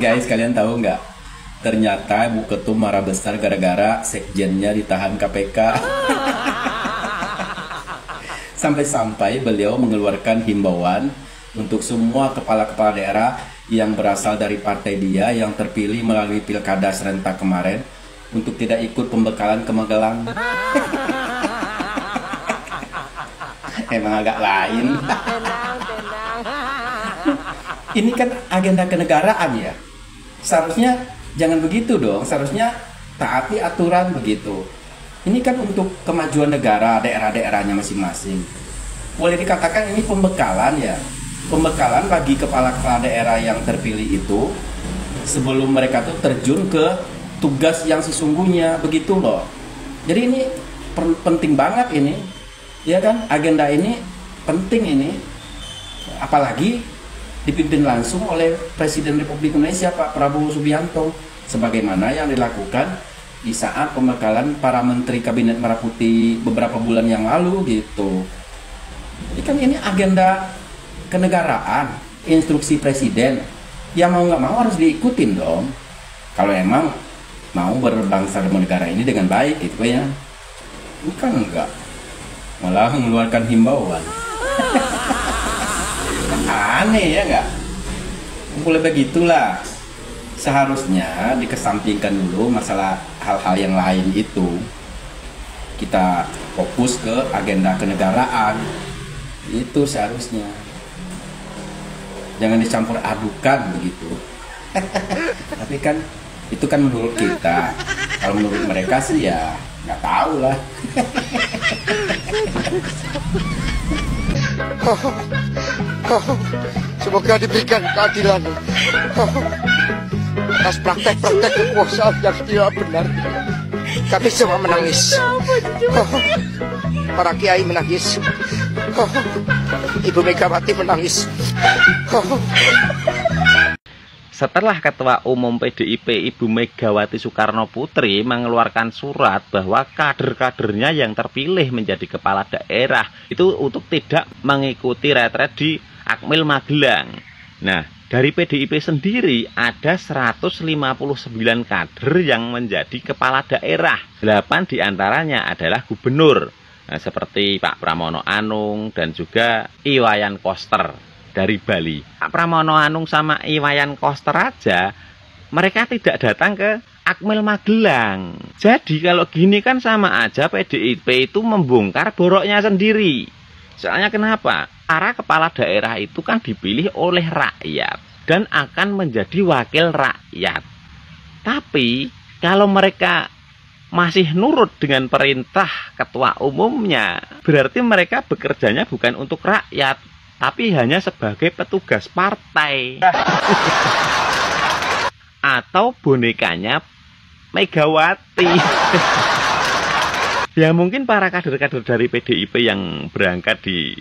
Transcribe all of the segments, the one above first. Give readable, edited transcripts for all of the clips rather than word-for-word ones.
Guys, kalian tahu nggak? Ternyata Bu Ketum marah besar gara-gara sekjennya ditahan KPK. Sampai-sampai beliau mengeluarkan himbauan untuk semua kepala-kepala daerah yang berasal dari partai dia yang terpilih melalui pilkada serentak kemarin untuk tidak ikut pembekalan ke Magelang. Emang agak lain. Ini kan agenda kenegaraan ya. Seharusnya jangan begitu dong. Seharusnya taati aturan begitu. Ini kan untuk kemajuan negara, daerah-daerahnya masing-masing. Boleh dikatakan ini pembekalan ya. Pembekalan bagi kepala-kepala daerah yang terpilih itu sebelum mereka tuh terjun ke tugas yang sesungguhnya, begitu loh. Jadi ini penting banget ini. Ya kan, agenda ini penting ini, apalagi dipimpin langsung oleh Presiden Republik Indonesia Pak Prabowo Subianto, sebagaimana yang dilakukan di saat pembekalan para Menteri Kabinet Merah Putih beberapa bulan yang lalu gitu. Jadi kan ini agenda kenegaraan, instruksi Presiden, ya mau nggak mau harus diikutin dong. Kalau emang mau berbangsa dan bernegara ini dengan baik gitu ya, bukan enggak. Malah mengeluarkan himbauan. Aneh ya nggak? Boleh begitulah. Seharusnya dikesampingkan dulu masalah hal-hal yang lain itu. Kita fokus ke agenda kenegaraan. Itu seharusnya. Jangan dicampur adukan begitu. Tapi kan itu kan menurut kita. Kalau menurut mereka sih ya nggak tahu lah. Semoga diberikan keadilan atas praktek-praktek kekuasaan yang tidak benar. Kami semua menangis. Para kiai menangis. Ibu Megawati menangis. Setelah Ketua Umum PDIP Ibu Megawati Soekarno Putri mengeluarkan surat bahwa kader-kadernya yang terpilih menjadi kepala daerah itu untuk tidak mengikuti retret di Akmil Magelang. Nah, dari PDIP sendiri ada 159 kader yang menjadi kepala daerah. 8 diantaranya adalah gubernur, nah, seperti Pak Pramono Anung dan juga Iwayan Koster dari Bali. Pak Pramono Anung sama Iwayan Koster aja mereka tidak datang ke Akmil Magelang. Jadi kalau gini kan sama aja PDIP itu membongkar boroknya sendiri. Soalnya kenapa? Para kepala daerah itu kan dipilih oleh rakyat dan akan menjadi wakil rakyat. Tapi kalau mereka masih nurut dengan perintah ketua umumnya, berarti mereka bekerjanya bukan untuk rakyat, tapi hanya sebagai petugas partai. Atau bonekanya Megawati. Ya mungkin para kader-kader dari PDIP yang berangkat di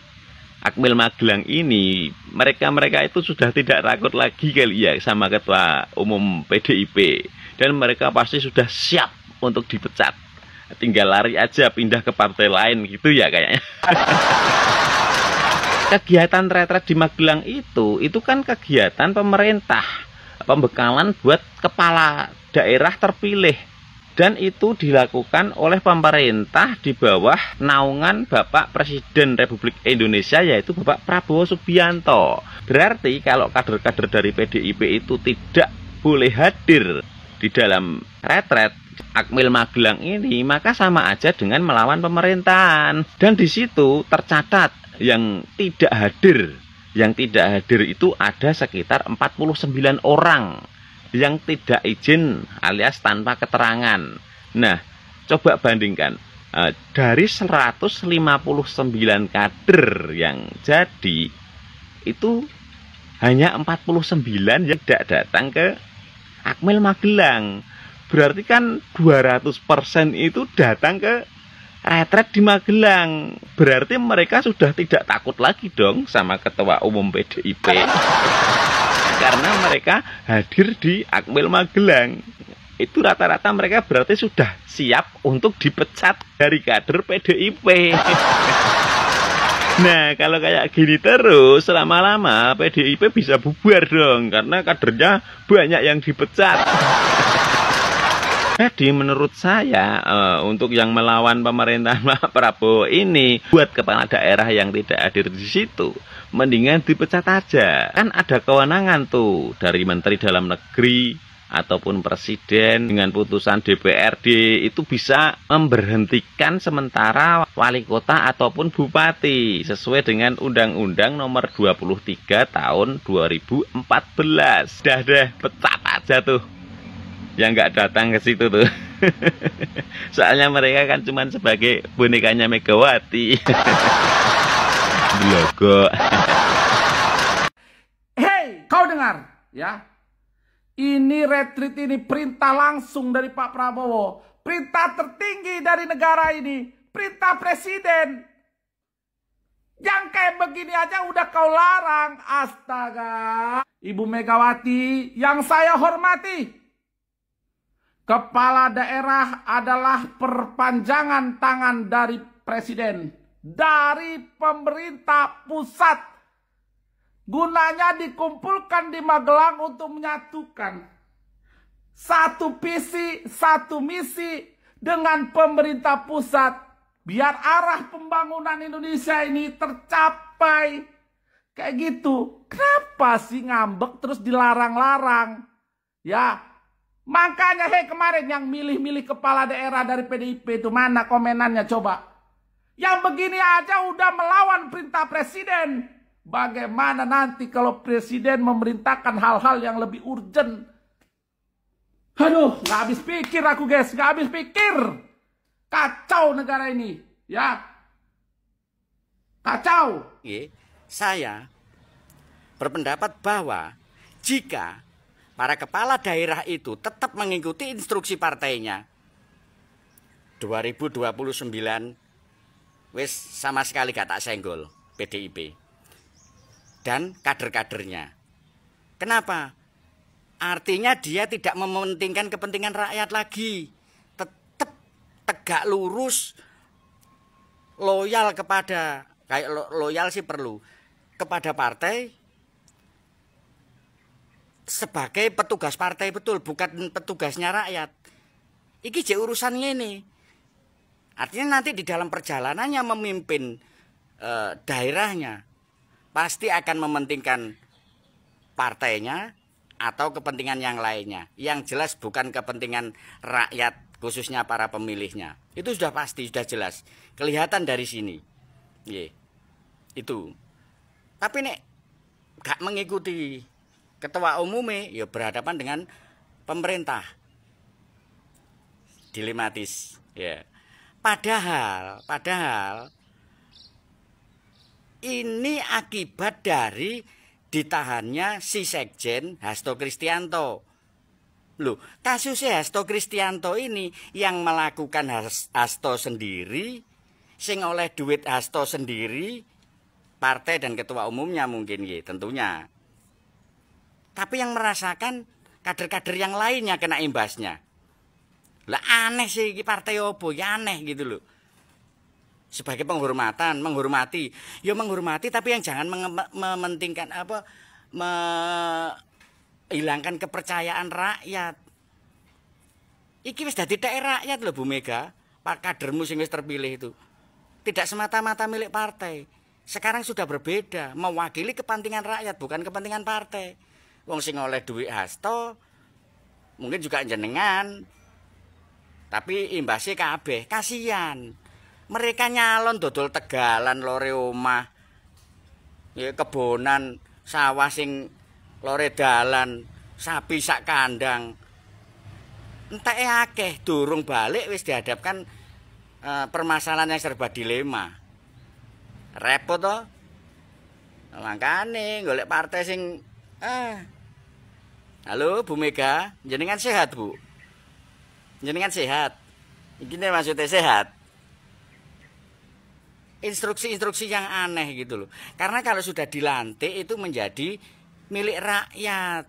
Akmil Magelang ini, mereka itu sudah tidak takut lagi kali ya sama ketua umum PDIP. Dan mereka pasti sudah siap untuk dipecat. Tinggal lari aja pindah ke partai lain gitu ya kayaknya. Kegiatan retret di Magelang itu kan kegiatan pemerintah, pembekalan buat kepala daerah terpilih, dan itu dilakukan oleh pemerintah di bawah naungan Bapak Presiden Republik Indonesia, yaitu Bapak Prabowo Subianto. Berarti kalau kader-kader dari PDIP itu tidak boleh hadir di dalam retret Akmil Magelang ini, maka sama aja dengan melawan pemerintahan. Dan di situ tercatat yang tidak hadir. Yang tidak hadir itu ada sekitar 49 orang yang tidak izin alias tanpa keterangan. Nah, coba bandingkan. Dari 159 kader yang jadi, itu hanya 49 yang tidak datang ke Akmil Magelang. Berarti kan 200% itu datang ke retret di Magelang. Berarti mereka sudah tidak takut lagi dong sama ketua umum PDIP. Karena mereka hadir di Akmil Magelang. Itu rata-rata mereka berarti sudah siap untuk dipecat dari kader PDIP. Nah, kalau kayak gini terus, lama-lama PDIP bisa bubar dong, karena kadernya banyak yang dipecat. Jadi menurut saya, untuk yang melawan pemerintahan Pak Prabowo ini, buat kepala daerah yang tidak hadir di situ, mendingan dipecat aja. Kan ada kewenangan tuh dari Menteri Dalam Negeri, ataupun presiden dengan putusan DPRD itu bisa memberhentikan sementara wali kota ataupun bupati sesuai dengan Undang-Undang Nomor 23 Tahun 2014. Dah pecat aja tuh yang nggak datang ke situ tuh. Soalnya mereka kan cuma sebagai bonekanya Megawati. Blogo. Hei, kau dengar ya? Ini retreat ini perintah langsung dari Pak Prabowo. Perintah tertinggi dari negara ini. Perintah presiden. Yang kayak begini aja udah kau larang. Astaga. Ibu Megawati yang saya hormati. Kepala daerah adalah perpanjangan tangan dari presiden. Dari pemerintah pusat. Gunanya dikumpulkan di Magelang untuk menyatukan satu visi, satu misi dengan pemerintah pusat. Biar arah pembangunan Indonesia ini tercapai. Kayak gitu. Kenapa sih ngambek terus dilarang-larang? Ya, makanya kemarin yang milih-milih kepala daerah dari PDIP itu mana komenannya coba? Yang begini aja udah melawan perintah presiden. Bagaimana nanti kalau presiden memerintahkan hal-hal yang lebih urgent? Aduh, nggak habis pikir aku guys, nggak habis pikir. Kacau negara ini, ya. Kacau. Saya berpendapat bahwa jika para kepala daerah itu tetap mengikuti instruksi partainya, 2029 wis sama sekali gak tak senggol PDIP. Dan kader-kadernya. Kenapa? Artinya dia tidak mementingkan kepentingan rakyat lagi. Tetap tegak lurus, loyal kepada, kayak loyal sih perlu, kepada partai sebagai petugas partai betul, bukan petugasnya rakyat. Iki je urusannya ini. Artinya nanti di dalam perjalanannya memimpin daerahnya, pasti akan mementingkan partainya atau kepentingan yang lainnya. Yang jelas bukan kepentingan rakyat, khususnya para pemilihnya. Itu sudah pasti, sudah jelas. Kelihatan dari sini. Itu. Tapi nek gak mengikuti ketua umumnya, ya berhadapan dengan pemerintah. Dilematis. Ya. Padahal ini akibat dari ditahannya si Sekjen Hasto Kristianto. Loh, kasusnya Hasto Kristianto ini yang melakukan Hasto sendiri, sing oleh duit Hasto sendiri, partai dan ketua umumnya mungkin tentunya. Tapi yang merasakan kader-kader yang lainnya kena imbasnya. Lah aneh sih partai opo, ya aneh gitu loh. Sebagai penghormatan, menghormati, ya menghormati tapi yang jangan mementingkan menghilangkan kepercayaan rakyat. Iki wis dadi rakyat loh Bu Mega, Pak kadermu sing wis terpilih itu. Tidak semata-mata milik partai. Sekarang sudah berbeda, mewakili kepentingan rakyat bukan kepentingan partai. Wong sing oleh duit Hasto mungkin juga jenengan. Tapi imbasnya kabeh, kasihan. Mereka nyalon dodol tegalan lore omah. Ya kebonan, sawah sing lore dalan, sapi sak kandang. Entah akeh durung balik wis dihadapkan permasalahan yang serba dilema. Repot toh. Makane golek partai sing Halo Bu Mega, jenengan sehat Bu? Jenengan sehat? Iki maksudnya sehat. Instruksi-instruksi yang aneh gitu loh. Karena kalau sudah dilantik itu menjadi milik rakyat.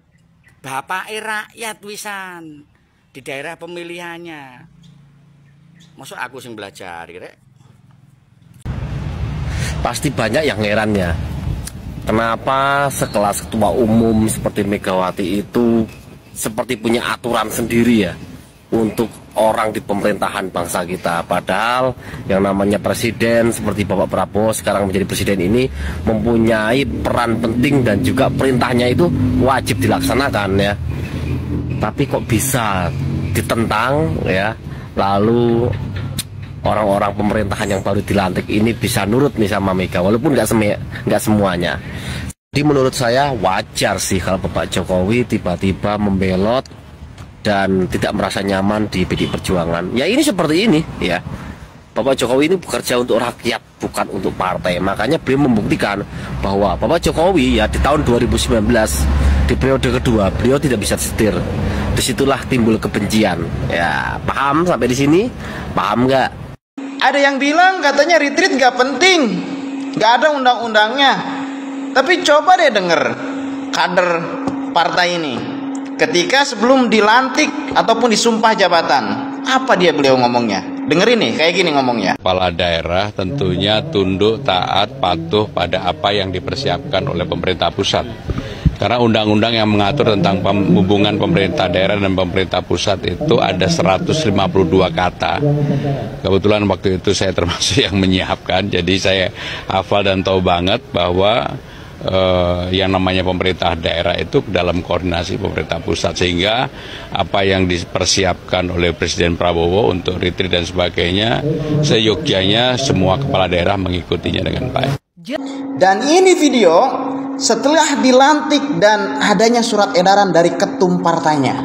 Bapak rakyat wisan di daerah pemilihannya. Masuk aku sing belajar, kira. Pasti banyak yang herannya, kenapa sekelas ketua umum seperti Megawati itu seperti punya aturan sendiri ya untuk orang di pemerintahan bangsa kita. Padahal yang namanya presiden seperti Bapak Prabowo sekarang menjadi presiden ini mempunyai peran penting dan juga perintahnya itu wajib dilaksanakan ya. Tapi kok bisa ditentang ya, lalu orang-orang pemerintahan yang baru dilantik ini bisa nurut nih sama Mega, walaupun nggak semuanya. Jadi menurut saya wajar sih kalau Bapak Jokowi tiba-tiba membelot dan tidak merasa nyaman di PDI Perjuangan. Ya ini seperti ini ya. Bapak Jokowi ini bekerja untuk rakyat, bukan untuk partai. Makanya beliau membuktikan bahwa Bapak Jokowi ya di tahun 2019 di periode kedua beliau tidak bisa setir. Disitulah timbul kebencian. Ya paham sampai di sini? Paham nggak? Ada yang bilang katanya retreat nggak penting, nggak ada undang-undangnya. Tapi coba deh denger kader partai ini ketika sebelum dilantik ataupun disumpah jabatan, apa beliau ngomongnya? Dengerin nih, kayak gini ngomongnya. Kepala daerah tentunya tunduk, taat, patuh pada apa yang dipersiapkan oleh pemerintah pusat. Karena undang-undang yang mengatur tentang hubungan pemerintah daerah dan pemerintah pusat itu ada 152 kata. Kebetulan waktu itu saya termasuk yang menyiapkan, jadi saya hafal dan tahu banget bahwa yang namanya pemerintah daerah itu dalam koordinasi pemerintah pusat, sehingga apa yang dipersiapkan oleh Presiden Prabowo untuk retreat dan sebagainya, seyogyanya semua kepala daerah mengikutinya dengan baik. Dan ini video setelah dilantik dan adanya surat edaran dari ketum partainya.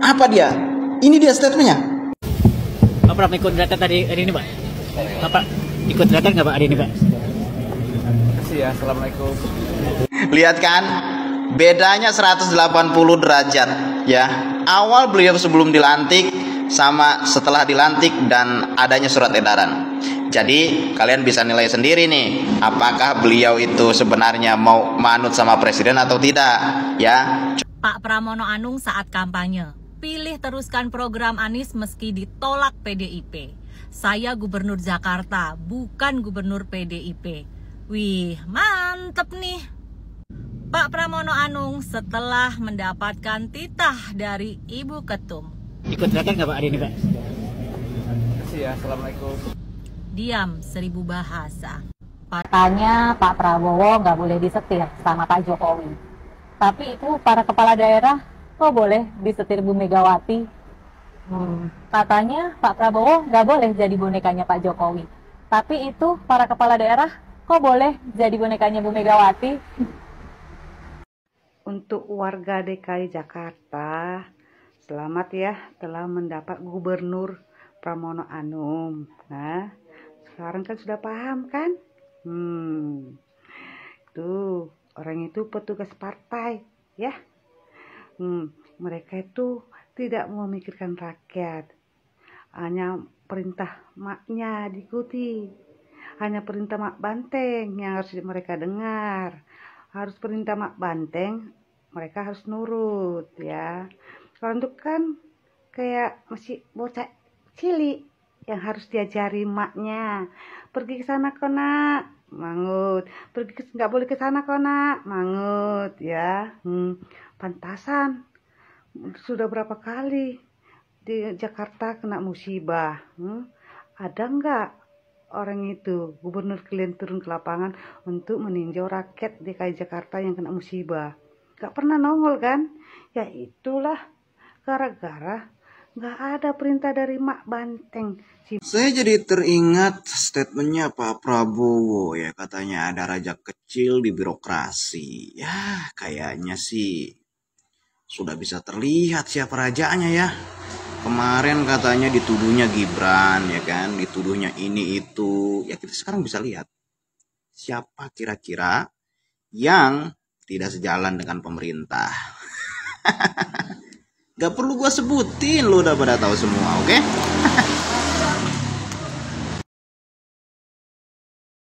Apa dia? Ini dia statementnya. Bapak ikut data tadi hari ini, Pak? Bapak ikut data nggak, Pak, hari ini, Pak? Ya, assalamualaikum. Lihat kan, bedanya 180 derajat ya. Awal beliau sebelum dilantik sama setelah dilantik dan adanya surat edaran. Jadi kalian bisa nilai sendiri nih, apakah beliau itu sebenarnya mau manut sama presiden atau tidak ya. Pak Pramono Anung saat kampanye, pilih teruskan program Anies meski ditolak PDIP. Saya gubernur Jakarta, bukan gubernur PDIP. Wih, mantep nih. Pak Pramono Anung setelah mendapatkan titah dari Ibu Ketum. Ikut data nggak, Pak, hari ini, Pak? Ya, assalamualaikum. Diam 1000 bahasa. Katanya Pak Prabowo nggak boleh disetir sama Pak Jokowi. Tapi itu para kepala daerah kok boleh disetir Bu Megawati? Katanya Pak Prabowo nggak boleh jadi bonekanya Pak Jokowi. Tapi itu para kepala daerah kok boleh jadi bonekanya Bu Megawati? Untuk warga DKI Jakarta, selamat ya telah mendapat Gubernur Pramono Anung. Nah, sekarang kan sudah paham kan? Tuh, orang itu petugas partai ya. Mereka itu tidak memikirkan rakyat. Hanya perintah maknya diikuti. Hanya perintah Mak Banteng yang harus mereka dengar. Harus perintah Mak Banteng, mereka harus nurut ya. Kalau itu kan kayak masih bocah cilik yang harus diajari maknya. Pergi ke sana kok nak, mangut. Nggak boleh ke sana kok nak, mangut ya. Pantasan sudah berapa kali di Jakarta kena musibah. Ada nggak orang itu, gubernur kalian turun ke lapangan untuk meninjau rakyat DKI Jakarta yang kena musibah? Gak pernah nongol kan? Ya itulah gara-gara gak ada perintah dari Mak Banteng. Saya jadi teringat statementnya Pak Prabowo ya, katanya ada raja kecil di birokrasi. Ya kayaknya sih sudah bisa terlihat siapa rajanya ya. Kemarin katanya dituduhnya Gibran ya kan, dituduhnya ini itu. Ya kita sekarang bisa lihat siapa kira-kira yang tidak sejalan dengan pemerintah. Gak perlu gue sebutin, lo udah pada tahu semua, oke?